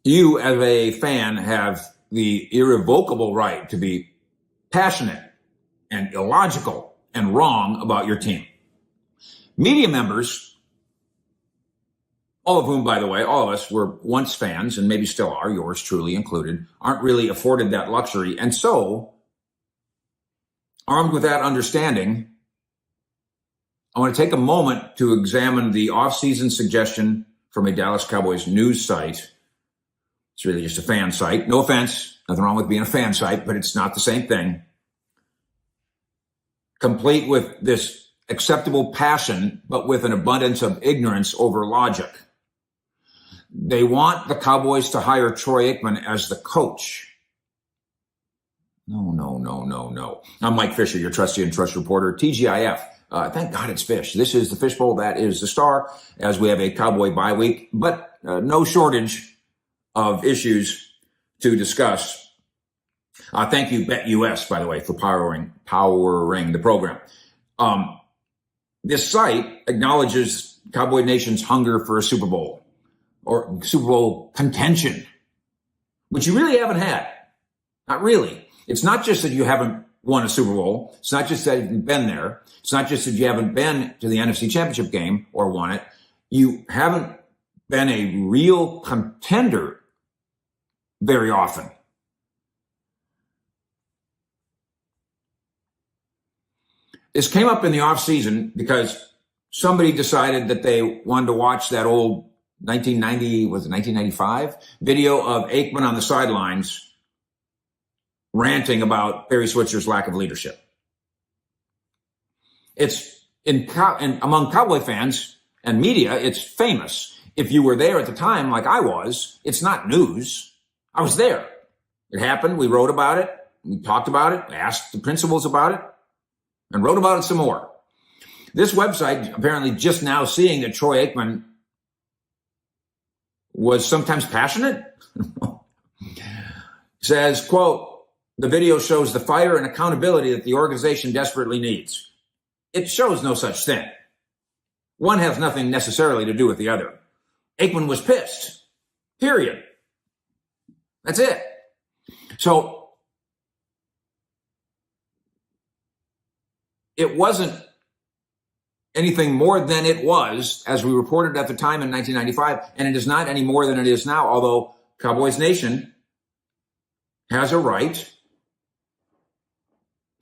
You, as a fan, have the irrevocable right to be passionate and illogical and wrong about your team. Media members, all of whom, by the way, all of us were once fans and maybe still are, yours truly included, aren't really afforded that luxury. And so, armed with that understanding, I want to take a moment to examine the off-season suggestion from a Dallas Cowboys news site. It's really just a fan site. No offense, nothing wrong with being a fan site, but it's not the same thing. Complete with this acceptable passion, but with an abundance of ignorance over logic. They want the Cowboys to hire Troy Aikman as the coach. No. I'm Mike Fisher, your trusty and trust reporter, TGIF. Thank God it's Fish. This is the Fishbowl. That is the Star, as we have a Cowboy bye week, but no shortage of issues to discuss. Thank you, BetUS, by the way, for powering the program. This site acknowledges Cowboy Nation's hunger for a Super Bowl or Super Bowl contention, which you really haven't had. Not really. It's not just that you haven't won a Super Bowl. It's not just that you've been there. It's not just that you haven't been to the NFC Championship game or won it. You haven't been a real contender very often. This came up in the offseason because somebody decided that they wanted to watch that old 1995 video of Aikman on the sidelines ranting about Barry Switzer's lack of leadership. It's among Cowboy fans and media, it's famous. If you were there at the time, like I was, it's not news. I was there. It happened. We wrote about it. We talked about it, asked the principals about it, and wrote about it some more. This website, apparently just now seeing that Troy Aikman was sometimes passionate, says, quote, "The video shows the fire and accountability that the organization desperately needs." It shows no such thing. One has nothing necessarily to do with the other. Aikman was pissed. Period. That's it. So it wasn't anything more than it was, as we reported at the time in 1995, and it is not any more than it is now, although Cowboys Nation has a right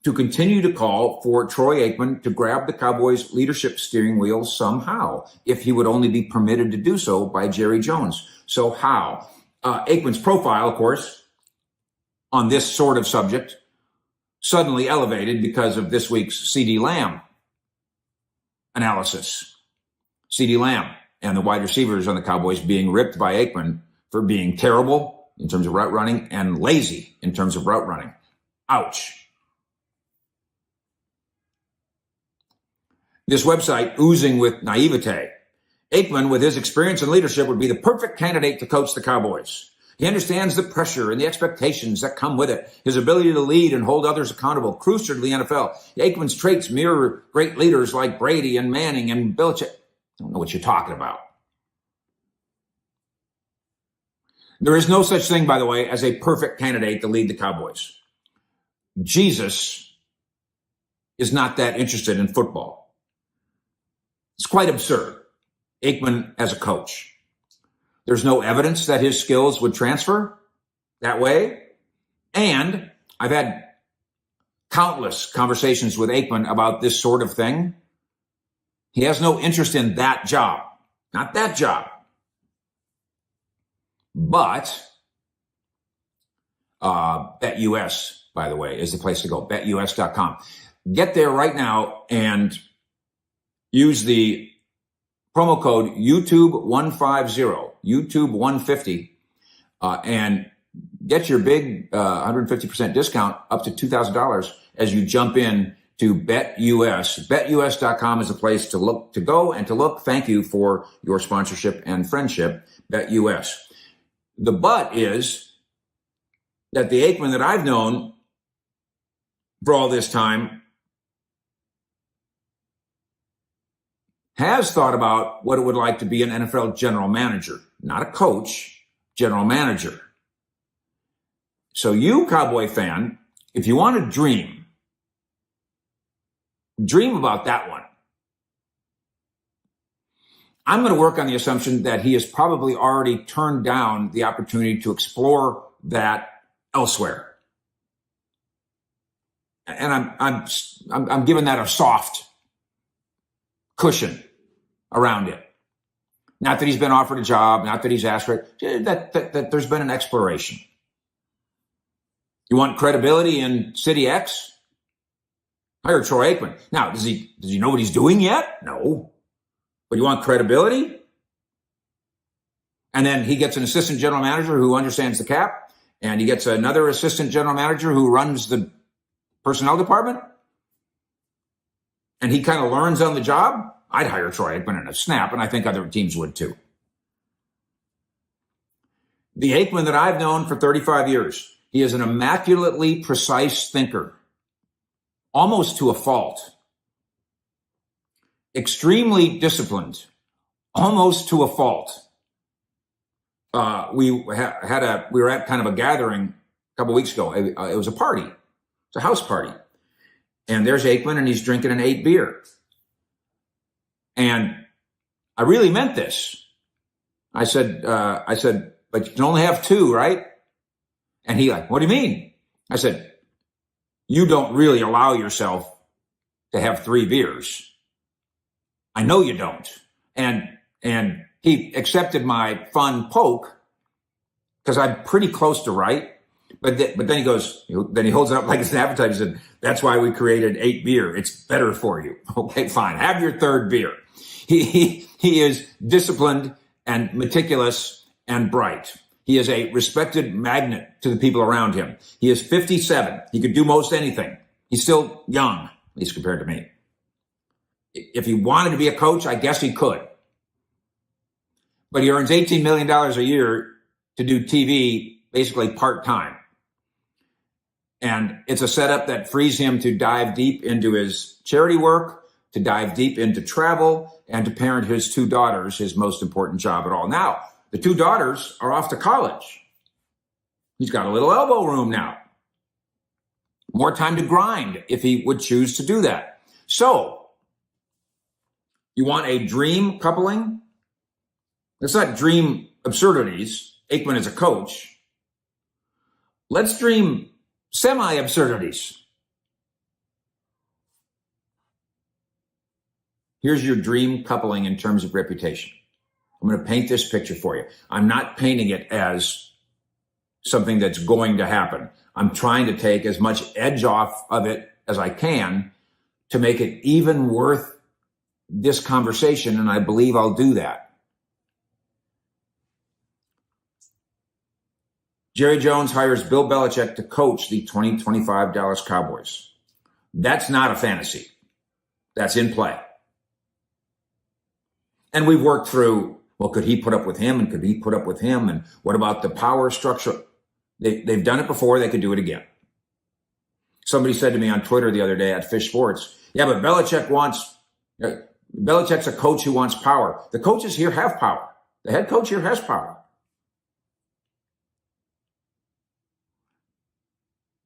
to continue to call for Troy Aikman to grab the Cowboys leadership steering wheel somehow, if he would only be permitted to do so by Jerry Jones. So how? Aikman's profile, of course, on this sort of subject, suddenly elevated because of this week's CeeDee Lamb analysis. CeeDee Lamb and the wide receivers on the Cowboys being ripped by Aikman for being terrible in terms of route running and lazy in terms of route running. Ouch. This website oozing with naivete. Aikman, with his experience and leadership, would be the perfect candidate to coach the Cowboys. He understands the pressure and the expectations that come with it. His ability to lead and hold others accountable, crucial to the NFL. Aikman's traits mirror great leaders like Brady and Manning and BULLSH. I don't know what you're talking about. There is no such thing, by the way, as a perfect candidate to lead the Cowboys. Jesus is not that interested in football. It's quite absurd. Aikman as a coach. There's no evidence that his skills would transfer that way. And I've had countless conversations with Aikman about this sort of thing. He has no interest in that job, not that job. But BetUS, by the way, is the place to go. BetUS.com. Get there right now and use the promo code YouTube150, YouTube150, and get your big 150% discount up to $2,000 as you jump in to BetUS. BetUS.com is a place to go and to look. Thank you for your sponsorship and friendship, BetUS. The but is that the Aikman that I've known for all this time has thought about what it would like to be an NFL general manager, not a coach, general manager. So you, Cowboy fan, if you want to dream about that one. I'm going to work on the assumption that he has probably already turned down the opportunity to explore that elsewhere. And I'm giving that a soft cushion around it. Not that he's been offered a job, not that he's asked for it, that there's been an exploration. You want credibility in City X? Hire Troy Aikman. Now, does he know what he's doing yet? No. But you want credibility? And then he gets an assistant general manager who understands the cap, and he gets another assistant general manager who runs the personnel department, and he kind of learns on the job. I'd hire Troy Aikman in a snap, and I think other teams would too. The Aikman that I've known for 35 years, he is an immaculately precise thinker, almost to a fault. Extremely disciplined, almost to a fault. We were at kind of a gathering a couple weeks ago. It was a party. It's a house party. And there's Aikman, and he's drinking an 8 beer. And I really meant this. I said, but you can only have 2, right? And he like, what do you mean? I said, you don't really allow yourself to have 3 beers. I know you don't. And he accepted my fun poke because I'm pretty close to right. But then he goes, then he holds it up like it's an appetizer. He said, that's why we created 8 beer. It's better for you. Okay, fine. Have your 3rd beer. He is disciplined and meticulous and bright. He is a respected magnet to the people around him. He is 57. He could do most anything. He's still young, at least compared to me. If he wanted to be a coach, I guess he could. But he earns $18 million a year to do TV basically part-time. And it's a setup that frees him to dive deep into his charity work, to dive deep into travel, and to parent his 2 daughters, his most important job at all. Now, the 2 daughters are off to college. He's got a little elbow room now. More time to grind if he would choose to do that. So, you want a dream coupling? Let's not dream absurdities. Aikman is a coach. Let's dream semi-absurdities. Here's your dream coupling in terms of reputation. I'm going to paint this picture for you. I'm not painting it as something that's going to happen. I'm trying to take as much edge off of it as I can to make it even worth this conversation, and I believe I'll do that. Jerry Jones hires Bill Belichick to coach the 2025 Dallas Cowboys. That's not a fantasy. That's in play. And we've worked through, well, could he put up with him, and could he put up with him, and what about the power structure? They've done it before. They could do it again. Somebody said to me on Twitter the other day at Fish Sports, yeah, but Belichick's a coach who wants power. The coaches here have power. The head coach here has power.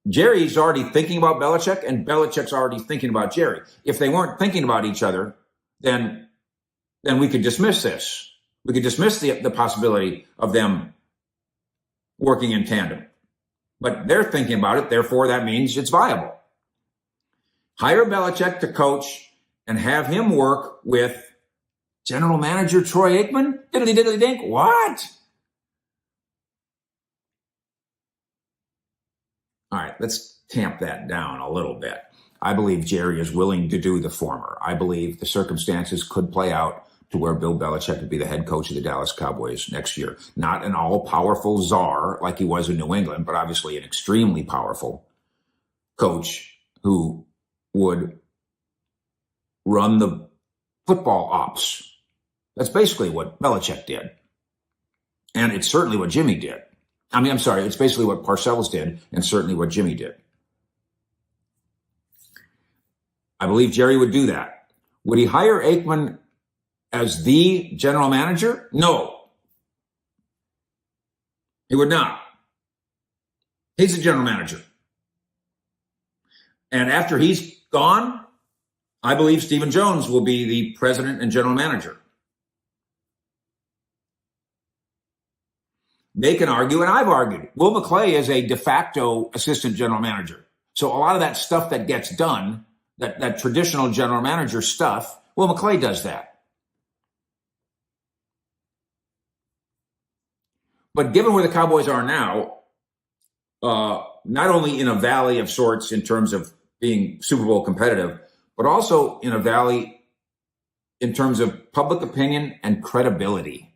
Jerry's already thinking about Belichick, and Belichick's already thinking about Jerry. If they weren't thinking about each other, then we could dismiss this. We could dismiss the possibility of them working in tandem. But they're thinking about it, therefore that means it's viable. Hire Belichick to coach and have him work with general manager Troy Aikman? Diddly diddly dink. What? All right, let's tamp that down a little bit. I believe Jerry is willing to do the former. I believe the circumstances could play out to where Bill Belichick would be the head coach of the Dallas Cowboys next year. Not an all-powerful czar like he was in New England, but obviously an extremely powerful coach who would run the football ops. That's basically what Belichick did. And it's certainly what Jimmy did. It's basically what Parcells did and certainly what Jimmy did. I believe Jerry would do that. Would he hire Aikman as the general manager? No. He would not. He's the general manager. And after he's gone, I believe Stephen Jones will be the president and general manager. They can argue, and I've argued, Will McClay is a de facto assistant general manager. So a lot of that stuff that gets done, that traditional general manager stuff, Will McClay does that. But given where the Cowboys are now, not only in a valley of sorts in terms of being Super Bowl competitive, but also in a valley in terms of public opinion and credibility.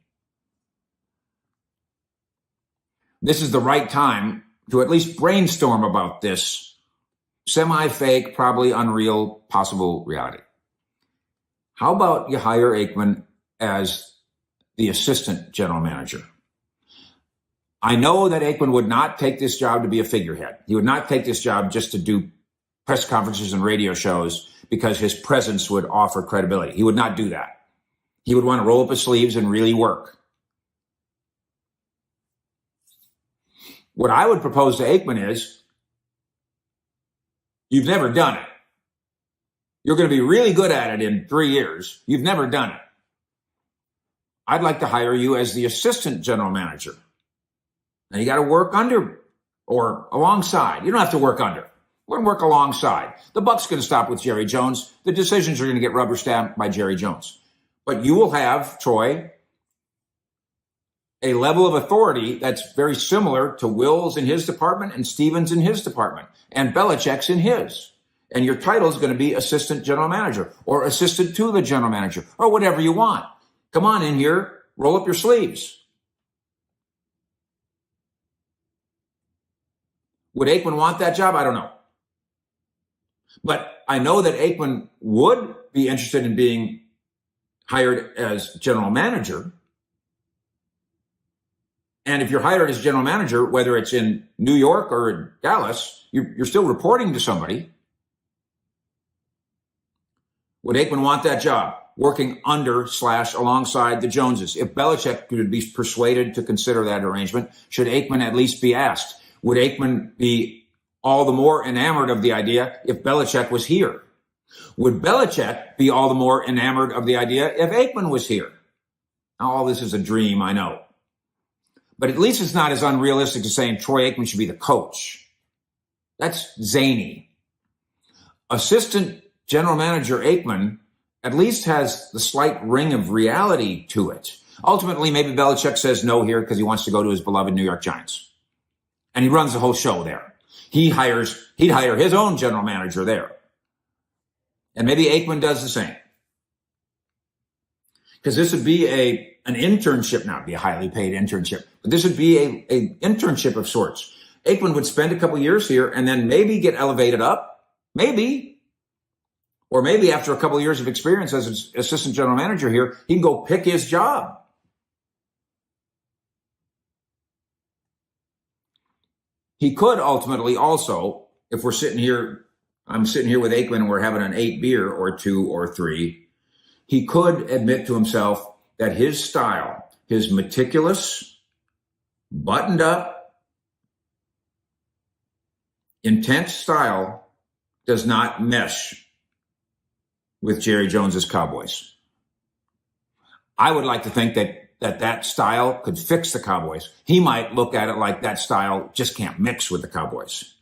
This is the right time to at least brainstorm about this semi-fake, probably unreal, possible reality. How about you hire Aikman as the assistant general manager? I know that Aikman would not take this job to be a figurehead. He would not take this job just to do press conferences and radio shows because his presence would offer credibility. He would not do that. He would want to roll up his sleeves and really work. What I would propose to Aikman is, you've never done it. You're going to be really good at it in 3 years. You've never done it. I'd like to hire you as the assistant general manager. Now you got to work under or alongside. You don't have to work under. We're going to work alongside. The buck's going to stop with Jerry Jones. The decisions are going to get rubber stamped by Jerry Jones. But you will have, Troy, a level of authority that's very similar to Will's in his department and Stevens in his department and Belichick's in his. And your title is going to be assistant general manager or assistant to the general manager or whatever you want. Come on in here, roll up your sleeves. Would Aikman want that job? I don't know. But I know that Aikman would be interested in being hired as general manager. And if you're hired as general manager, whether it's in New York or in Dallas, you're still reporting to somebody. Would Aikman want that job, working under/alongside the Joneses? If Belichick could be persuaded to consider that arrangement, should Aikman at least be asked? Would Aikman be all the more enamored of the idea if Belichick was here? Would Belichick be all the more enamored of the idea if Aikman was here? Now, all this is a dream, I know. But at least it's not as unrealistic as saying Troy Aikman should be the coach. That's zany. Assistant general manager Aikman at least has the slight ring of reality to it. Ultimately, maybe Belichick says no here because he wants to go to his beloved New York Giants. And he runs the whole show there. He'd hire his own general manager there. And maybe Aikman does the same. Because this would be an internship, not be a highly paid internship, but this would be a internship of sorts. Aikman would spend a couple years here and then maybe get elevated up. Maybe. Or maybe after a couple of years of experience as an assistant general manager here, he'd go pick his job. He could ultimately also, if we're sitting here, I'm sitting here with Aikman and we're having an 8 beer or 2 or 3, he could admit to himself that his style, his meticulous, buttoned up, intense style does not mesh with Jerry Jones's Cowboys. I would like to think that style could fix the Cowboys. He might look at it like that style just can't mix with the Cowboys.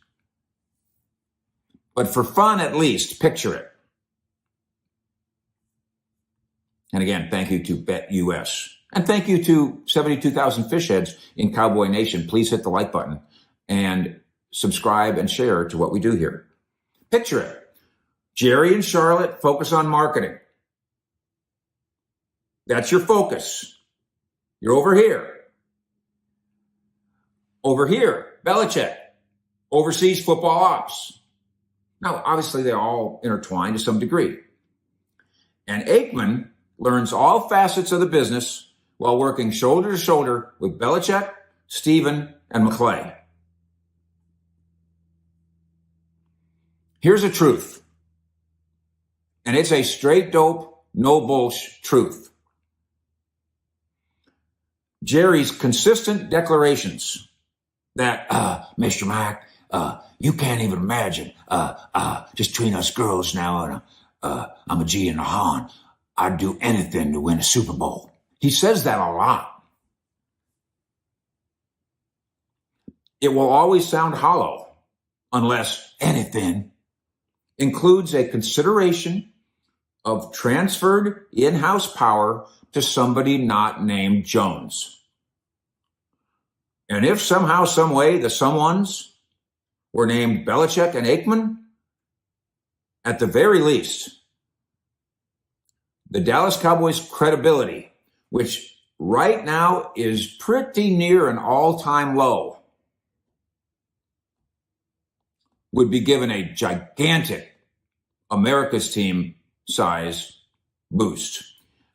But for fun, at least, picture it. And again, thank you to BetUS. And thank you to 72,000 fish heads in Cowboy Nation. Please hit the like button and subscribe and share to what we do here. Picture it. Jerry and Charlotte focus on marketing. That's your focus. You're over here. Over here, Belichick oversees football ops. Now, obviously, they're all intertwined to some degree. And Aikman learns all facets of the business while working shoulder to shoulder with Belichick, Steven, and McClay. Here's a truth. And it's a straight dope, no bullshit truth. Jerry's consistent declarations that, Mr. Mike, you can't even imagine, just between us girls now, and I'm a G and a Han, I'd do anything to win a Super Bowl. He says that a lot. It will always sound hollow unless anything includes a consideration of transferred in-house power to somebody not named Jones. And if somehow, some way, the someones were named Belichick and Aikman, at the very least, the Dallas Cowboys' credibility, which right now is pretty near an all-time low, would be given a gigantic America's team size boost.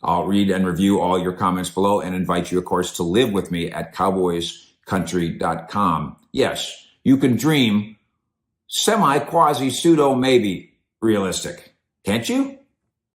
I'll read and review all your comments below and invite you, of course, to live with me at cowboyscountry.com. Yes, you can dream semi, quasi, pseudo, maybe realistic, can't you?